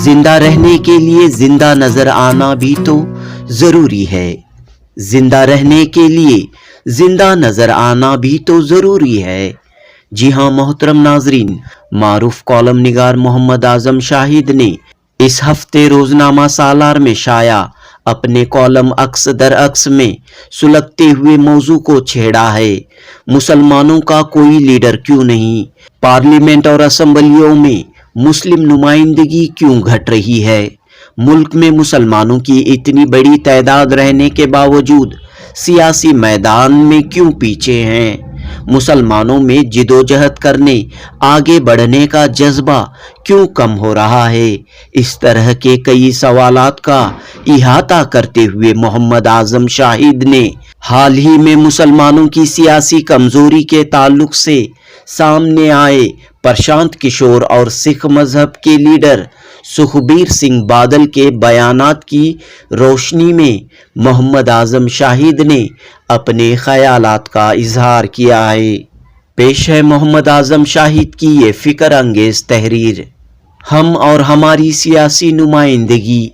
जिंदा रहने के लिए जिंदा नजर आना भी तो जरूरी है। जिंदा रहने के लिए जिंदा नजर आना भी तो जरूरी है। जी हाँ मोहतरम नाजरीन, मारूफ कॉलम निगार मोहम्मद आजम शाहिद ने इस हफ्ते रोजनामा सालार में शाया अपने कॉलम अक्स दर अक्स में सुलगते हुए मौजू को छेड़ा है। मुसलमानों का कोई लीडर क्यों नहीं, पार्लियामेंट और असम्बलियों में मुस्लिम नुमाइंदगी क्यों घट रही है। मुल्क में मुसलमानों की इतनी बड़ी तादाद रहने के बावजूद सियासी मैदान में क्यों पीछे हैं। मुसलमानों में जिदोजहद करने, आगे बढ़ने का जज्बा क्यों कम हो रहा है। इस तरह के कई सवालात का इहाता करते हुए मोहम्मद आजम शाहिद ने हाल ही में मुसलमानों की सियासी कमजोरी के ताल्लुक से सामने आए प्रशांत किशोर और सिख मजहब के लीडर सुखबीर सिंह बादल के बयानात की रोशनी में मोहम्मद आजम शाहिद ने अपने ख्यालात का इजहार किया है। पेश है मोहम्मद आजम शाहिद की ये फिक्र अंगेज तहरीर। हम और हमारी सियासी नुमाइंदगी।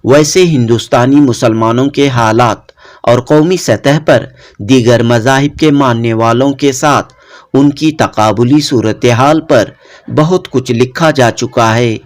वैसे हिंदुस्तानी मुसलमानों के हालात और कौमी सतह पर दीगर मज़ाहिब के मानने वालों के साथ उनकी तकाबुली सूरत हाल पर बहुत कुछ लिखा जा चुका है।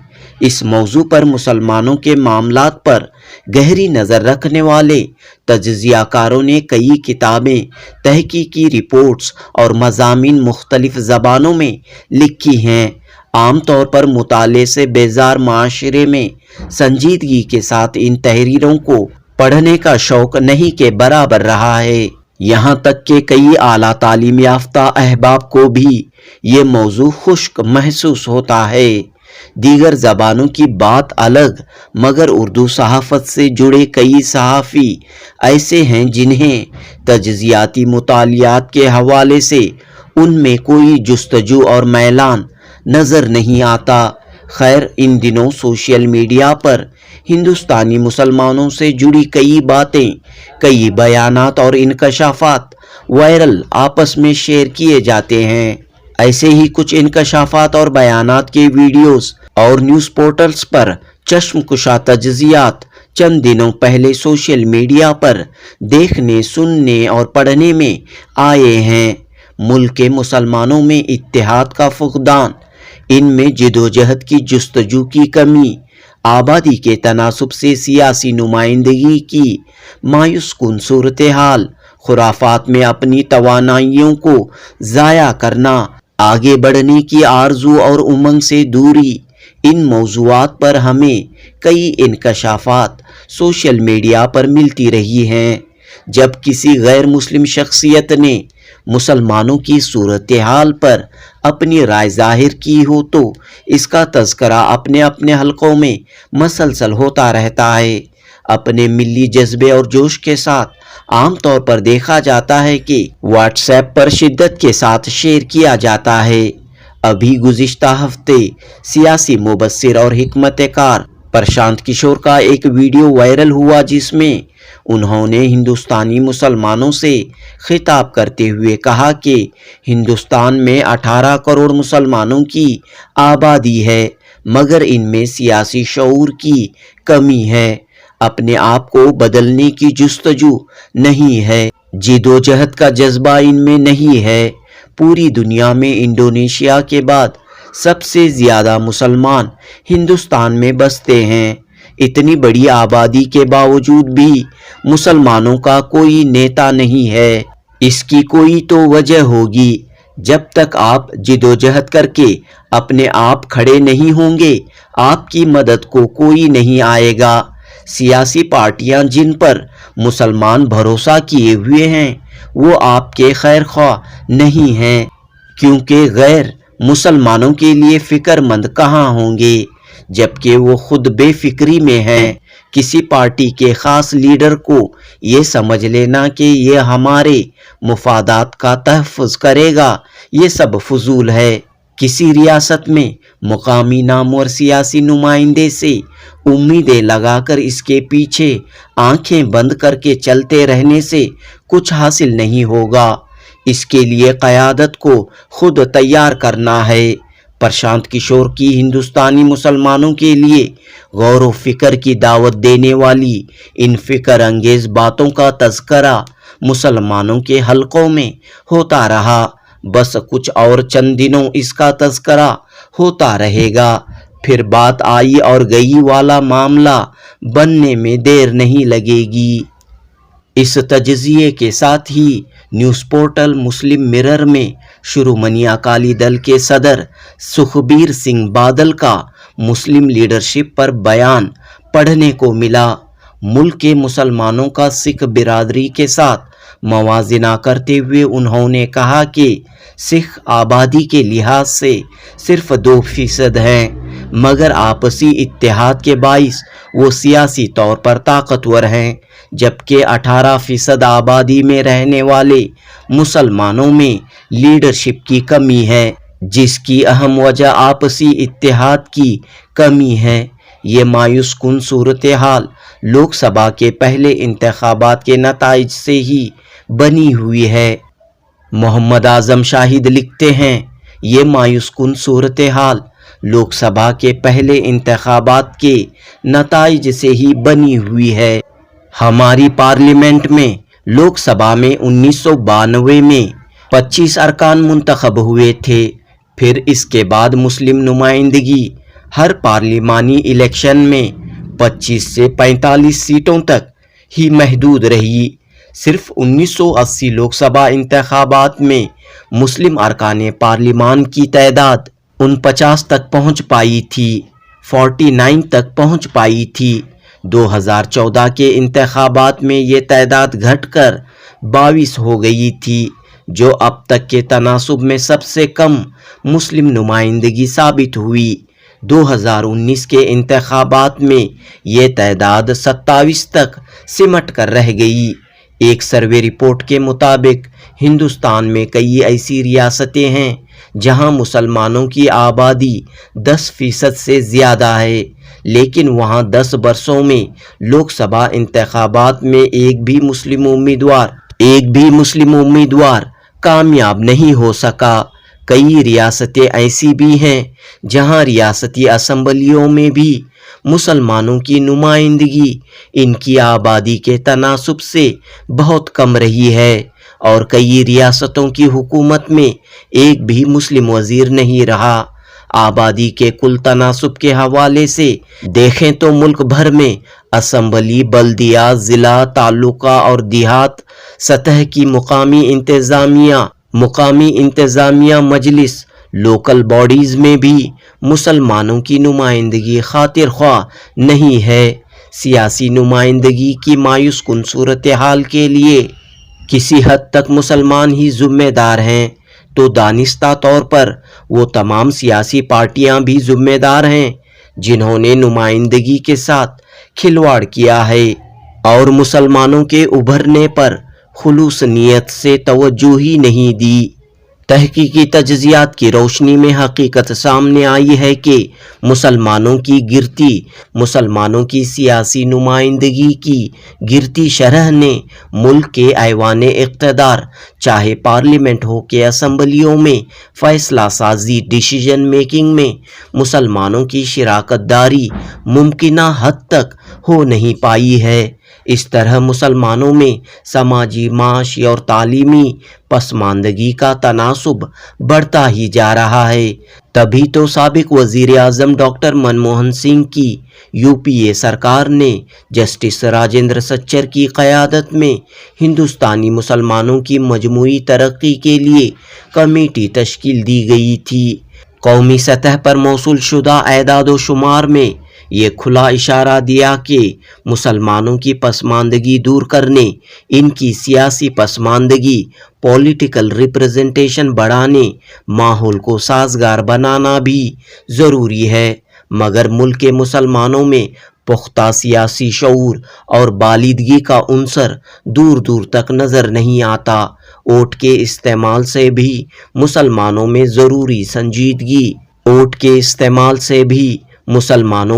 इस मौजू पर मुसलमानों के मामलात पर गहरी नज़र रखने वाले तज्ज़ियाकारों ने कई किताबें, तहकीकी रिपोर्ट्स और मज़ामीन मुख्तलिफ ज़बानों में लिखी हैं। आम तौर पर मुताले से बेजार माशरे में संजीदगी के साथ इन तहरीरों को पढ़ने का शौक नहीं के बराबर रहा है। यहाँ तक कि कई आला तालीम याफ्ता अहबाब को भी ये मौजू खुश्क महसूस होता है। दीगर ज़बानों की बात अलग, मगर उर्दू सहाफ़त से जुड़े कई सहाफ़ी ऐसे हैं जिन्हें तज्ज़ियाती मुतालियात के हवाले से उनमें कोई जुस्तजू और मैलान नज़र नहीं आता। खैर, इन दिनों सोशल मीडिया पर हिंदुस्तानी मुसलमानों से जुड़ी कई बातें, कई बयानात और इनकशाफात वायरल आपस में शेयर किए जाते हैं। ऐसे ही कुछ इनकशाफात और बयानात के वीडियोस और न्यूज़ पोर्टल्स पर चश्मकुशा तज्ज़ियात चंद दिनों पहले सोशल मीडिया पर देखने, सुनने और पढ़ने में आए हैं। मुल्क के मुसलमानों में इत्तेहाद का फुक़दान, इनमें जिदोजहद की जुस्तजू की कमी, आबादी के तनासुब से सियासी नुमाइंदगी की मायूस कुन सूरत हाल, खुराफात में अपनी तवानाइयों को ज़ाया करना, आगे बढ़ने की आरजू और उमंग से दूरी, इन मौज़ूआत पर हमें कई इनकशाफात सोशल मीडिया पर मिलती रही हैं। जब किसी गैर मुस्लिम शख्सियत ने मुसलमानों की सूरत हाल पर अपनी राय जाहिर की हो तो इसका तज़करा अपने अपने हलकों में मसलसल होता रहता है। अपने मिली जज्बे और जोश के साथ आम तौर पर देखा जाता है कि व्हाट्सएप पर शिद्दत के साथ शेयर किया जाता है। अभी गुज़िश्ता हफ्ते सियासी मुबस्सिर और हिकमतकार प्रशांत किशोर का एक वीडियो वायरल हुआ जिसमें उन्होंने हिंदुस्तानी मुसलमानों से खिताब करते हुए कहा कि हिंदुस्तान में 18 करोड़ मुसलमानों की आबादी है, मगर इनमें सियासी शऊर की कमी है। अपने आप को बदलने की जुस्तजू नहीं है, जिदोजहद का जज्बा इनमें नहीं है। पूरी दुनिया में इंडोनेशिया के बाद सबसे ज़्यादा मुसलमान हिंदुस्तान में बसते हैं। इतनी बड़ी आबादी के बावजूद भी मुसलमानों का कोई नेता नहीं है। इसकी कोई तो वजह होगी। जब तक आप जिदोजहद करके अपने आप खड़े नहीं होंगे, आपकी मदद को कोई नहीं आएगा। सियासी पार्टियां जिन पर मुसलमान भरोसा किए हुए हैं वो आपके खैर ख्वाह नहीं हैं, क्योंकि गैर मुसलमानों के लिए फ़िक्रमंद कहाँ होंगे जबकि वो खुद बेफिक्री में हैं। किसी पार्टी के ख़ास लीडर को ये समझ लेना कि ये हमारे मुफादात का तहफ़्फ़ुज़ करेगा, ये सब फजूल है। किसी रियासत में मुकामी नामवर सियासी नुमाइंदे से उम्मीदें लगाकर इसके पीछे आंखें बंद करके चलते रहने से कुछ हासिल नहीं होगा। इसके लिए क़यादत को खुद तैयार करना है। प्रशांत किशोर की हिंदुस्तानी मुसलमानों के लिए गौर व फिक्र की दावत देने वाली इन फिक्र अंगेज बातों का तज़करा मुसलमानों के हलकों में होता रहा। बस कुछ और चंद दिनों इसका तज़करा होता रहेगा, फिर बात आई और गई वाला मामला बनने में देर नहीं लगेगी। इस तजज़िये के साथ ही न्यूज़ पोर्टल मुस्लिम मिरर में शिरोमणि अकाली दल के सदर सुखबीर सिंह बादल का मुस्लिम लीडरशिप पर बयान पढ़ने को मिला। मुल्क के मुसलमानों का सिख बिरादरी के साथ मवाजना करते हुए उन्होंने कहा कि सिख आबादी के लिहाज से सिर्फ 2% हैं, मगर आपसी इत्तेहाद के बाइस वो सियासी तौर पर ताकतवर हैं, जबकि 18% आबादी में रहने वाले मुसलमानों में लीडरशिप की कमी है, जिसकी अहम वजह आपसी इत्तेहाद की कमी है। ये मायूस कुन सूरत हाल लोकसभा के पहले इंतखाबात के नताइज से ही बनी हुई है। मोहम्मद आजम शाहिद लिखते हैं, ये मायूस कुन सूरत हाल लोकसभा के पहले इंतखाबात के नताइज से ही बनी हुई है। हमारी पार्लियामेंट में लोकसभा में 1992 में 25 अरकान मुंतखब हुए थे। फिर इसके बाद मुस्लिम नुमाइंदगी हर पार्लिमानी इलेक्शन में 25 से 45 सीटों तक ही महदूद रही। सिर्फ 1980 लोकसभा इंतखाबात में मुस्लिम अरकान पार्लिमान की तादाद 49 तक पहुंच पाई थी, 49 तक पहुंच पाई थी। 2014 के इंतखाबात में ये तादाद घटकर 22 हो गई थी, जो अब तक के तनासुब में सबसे कम मुस्लिम नुमाइंदगी साबित हुई। 2019 के इंतखाबात में ये तादाद 27 तक सिमट कर रह गई। एक सर्वे रिपोर्ट के मुताबिक हिंदुस्तान में कई ऐसी रियासतें हैं जहां मुसलमानों की आबादी 10% से ज़्यादा है, लेकिन वहां 10 बरसों में लोकसभा इंतखाबात में एक भी मुस्लिम उम्मीदवार कामयाब नहीं हो सका। कई रियासतें ऐसी भी हैं जहां रियासती असम्बलियों में भी मुसलमानों की नुमाइंदगी इनकी आबादी के तनासुब से बहुत कम रही है, और कई रियासतों की हुकूमत में एक भी मुस्लिम वजीर नहीं रहा। आबादी के कुल तनासुब के हवाले से देखें तो मुल्क भर में असम्बली, बल्दिया, ज़िला, तालुका और देहात सतह की मुकामी इंतज़ामिया मजलिस, लोकल बॉडीज़ में भी मुसलमानों की नुमाइंदगी खातिर ख्वाह नहीं है। सियासी नुमाइंदगी की मायूस कुन सूरत हाल के लिए किसी हद तक मुसलमान ही ज़िम्मेदार हैं, तो दानिस्ता तौर पर वो तमाम सियासी पार्टियां भी ज़िम्मेदार हैं जिन्होंने नुमाइंदगी के साथ खिलवाड़ किया है और मुसलमानों के उभरने पर खुलूस नियत से तवज्जो ही नहीं दी। तहकीकी तजज़ियात की रोशनी में हकीकत सामने आई है कि मुसलमानों की सियासी नुमाइंदगी की गिरती शरह ने मुल्क के ऐवाने इक़्तिदार, चाहे पार्लियामेंट हो के असम्बलियों में फ़ैसला साजी डिसीजन मेकिंग में मुसलमानों की शिराकतदारी मुमकिना हद तक हो नहीं पाई है। इस तरह मुसलमानों में समाजी, माशी और तालीमी पसमानदगी का तनासुब बढ़ता ही जा रहा है। तभी तो साबिक वज़ीर आज़म डॉक्टर मनमोहन सिंह की यूपीए सरकार ने जस्टिस राजेंद्र सच्चर की क़यादत में हिंदुस्तानी मुसलमानों की मजमूई तरक्की के लिए कमेटी तश्कील दी गई थी। कौमी सतह पर मौसूल शुदा एदाद व शुमार में ये खुला इशारा दिया कि मुसलमानों की पसमानदगी दूर करने, इनकी सियासी पसमानदगी, पॉलिटिकल रिप्रेजेंटेशन बढ़ाने, माहौल को साजगार बनाना भी ज़रूरी है। मगर मुल्क के मुसलमानों में पुख्ता सियासी शऊर और बालिदगी का उनसर दूर दूर तक नज़र नहीं आता। वोट के इस्तेमाल से भी मुसलमानों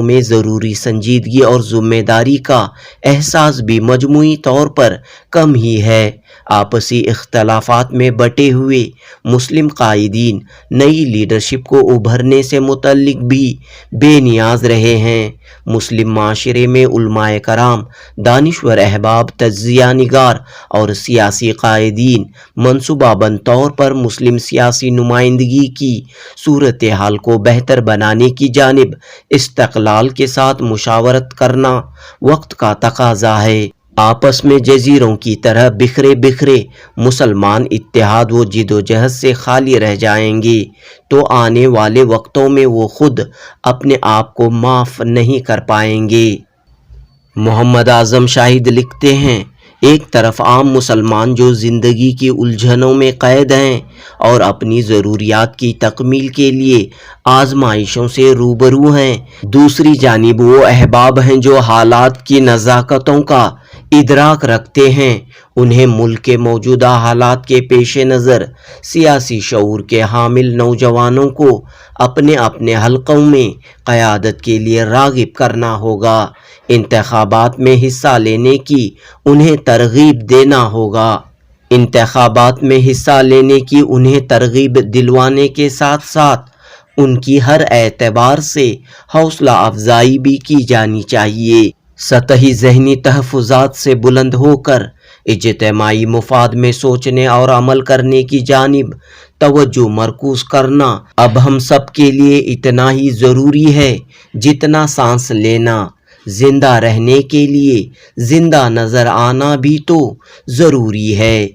में ज़रूरी संजीदगी और ज़िम्मेदारी का एहसास भी मजमूई तौर पर कम ही है। آپسی اختلافات میں بٹے ہوئے مسلم قائدین نئی لیڈرشپ کو ابھرنے سے متعلق بھی بے نیاز رہے ہیں۔ مسلم معاشرے میں علماء کرام، دانشور احباب، تجزیہ نگار اور سیاسی قائدین منصوبہ بند طور پر مسلم سیاسی نمائندگی کی صورتحال کو بہتر بنانے کی جانب استقلال کے ساتھ مشاورت کرنا وقت کا تقاضا ہے۔ آپس میں جزیروں کی طرح بکھرے بکھرے مسلمان اتحاد و جد و جہد سے خالی رہ جائیں گے تو آنے والے وقتوں میں وہ خود اپنے آپ کو معاف نہیں کر پائیں گے۔ محمد اعظم شاہد لکھتے ہیں، ایک طرف عام مسلمان جو زندگی کی الجھنوں میں قید ہیں اور اپنی ضروریات کی تکمیل کے لیے آزمائشوں سے روبرو ہیں، دوسری جانب وہ احباب ہیں جو حالات کی نزاکتوں کا ادراک رکھتے ہیں۔ انہیں ملک کے موجودہ حالات کے پیش نظر سیاسی شعور کے حامل نوجوانوں کو اپنے اپنے حلقوں میں قیادت کے لیے راغب کرنا ہوگا۔ انتخابات میں حصہ لینے کی انہیں ترغیب دینا ہوگا۔ انتخابات میں حصہ لینے کی انہیں ترغیب دلوانے کے ساتھ ساتھ ان کی ہر اعتبار سے حوصلہ افزائی بھی کی جانی چاہیے۔ سطحی ذہنی تحفظات سے بلند ہو کر اجتماعی مفاد میں سوچنے اور عمل کرنے کی جانب توجہ مرکوز کرنا اب ہم سب کے لیے اتنا ہی ضروری ہے جتنا سانس لینا۔ زندہ رہنے کے لیے زندہ نظر آنا بھی تو ضروری ہے۔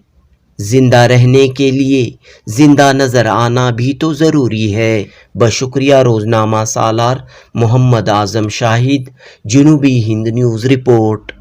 زندہ رہنے کے لیے زندہ نظر آنا بھی تو ضروری ہے۔ بشکریہ روزنامہ سالار محمد اعظم شاہد، جنوبی ہند نیوز رپورٹ۔